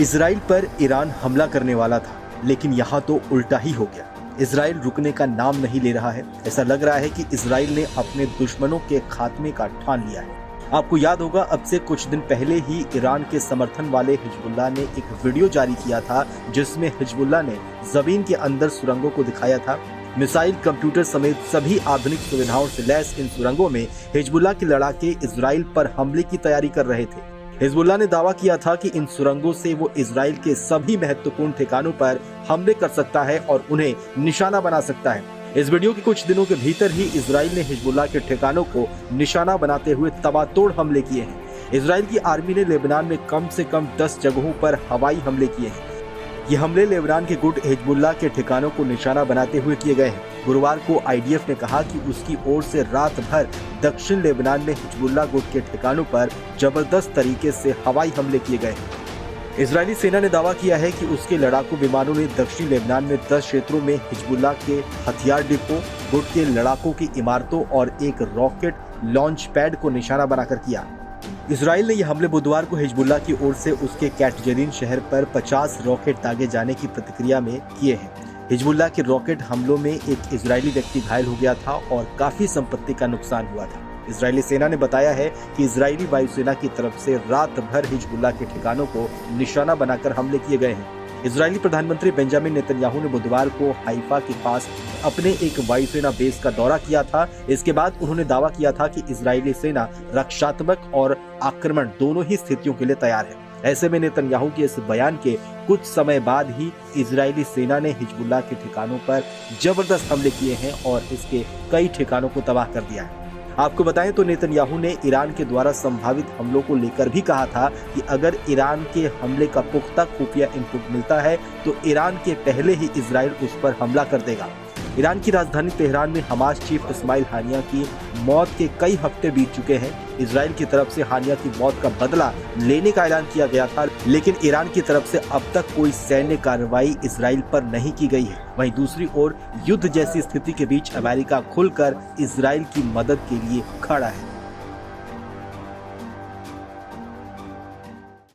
Israel पर Iran हमला करने वाला था, लेकिन यहाँ तो उल्टा ही हो गया। इजराइल रुकने का नाम नहीं ले रहा है। ऐसा लग रहा है कि इजराइल ने अपने दुश्मनों के खात्मे का ठान लिया है। आपको याद होगा, अब से कुछ दिन पहले ही ईरान के समर्थन वाले हिजबुल्लाह ने एक वीडियो जारी किया था, जिसमें हिजबुल्लाह ने जमीन के अंदर सुरंगों को दिखाया था। मिसाइल, कंप्यूटर समेत सभी आधुनिक सुविधाओं से लैस इन सुरंगों में हिजबुल्लाह के लड़ाके इजराइल पर हमले की तैयारी कर रहे थे। हिजबुल्लाह ने दावा किया था कि इन सुरंगों से वो इजराइल के सभी महत्वपूर्ण ठिकानों पर हमले कर सकता है और उन्हें निशाना बना सकता है। इस वीडियो के कुछ दिनों के भीतर ही इजराइल ने हिजबुल्लाह के ठिकानों को निशाना बनाते हुए तबातोड़ हमले किए हैं। इजराइल की आर्मी ने लेबनान में कम से कम 10 जगहों पर हवाई हमले किए हैं। ये हमले लेबनान के गुट हिजबुल्लाह के ठिकानों को निशाना बनाते हुए किए गए हैं। गुरुवार को आईडीएफ ने कहा कि उसकी ओर से रात भर दक्षिण लेबनान में हिजबुल्लाह गुट के ठिकानों पर जबरदस्त तरीके से हवाई हमले किए गए हैं। इजरायली सेना ने दावा किया है कि उसके लड़ाकू विमानों ने दक्षिण लेबनान में 10 क्षेत्रों में हिजबुल्लाह के हथियार डिपो, गुट के लड़ाकों की इमारतों और एक रॉकेट लॉन्च पैड को निशाना बनाकर किया। इजराइल ने यह हमले बुधवार को हिजबुल्लाह की ओर से उसके कैटजरीन शहर पर 50 रॉकेट दागे जाने की प्रतिक्रिया में किए हैं। हिजबुल्लाह के रॉकेट हमलों में एक इजरायली व्यक्ति घायल हो गया था और काफी संपत्ति का नुकसान हुआ था। इजरायली सेना ने बताया है कि इजरायली वायुसेना की तरफ से रात भर हिजबुल्लाह के ठिकानों को निशाना बनाकर हमले किए गए हैं। इजरायली प्रधानमंत्री बेंजामिन नेतन्याहू ने बुधवार को हाइफा के पास अपने एक वायुसेना बेस का दौरा किया था। इसके बाद उन्होंने दावा किया था कि इजरायली सेना रक्षात्मक और आक्रमण दोनों ही स्थितियों के लिए तैयार है। ऐसे में नेतन्याहू के इस बयान के कुछ समय बाद ही इजरायली सेना ने हिजबुल्लाह के ठिकानों पर जबरदस्त हमले किए हैं और इसके कई ठिकानों को तबाह कर दिया है। आपको बताएं तो नेतन्याहू ने ईरान के द्वारा संभावित हमलों को लेकर भी कहा था कि अगर ईरान के हमले का पुख्ता खुफिया इनपुट मिलता है तो ईरान के पहले ही इजराइल उस पर हमला कर देगा। ईरान की राजधानी तेहरान में हमास चीफ इस्माइल हानिया की मौत के कई हफ्ते बीत चुके हैं। इजराइल की तरफ से हानिया की मौत का बदला लेने का ऐलान किया गया था, लेकिन ईरान की तरफ से अब तक कोई सैन्य कार्रवाई इजराइल पर नहीं की गई है। वहीं दूसरी ओर युद्ध जैसी स्थिति के बीच अमेरिका खुलकर इजराइल की मदद के लिए खड़ा है।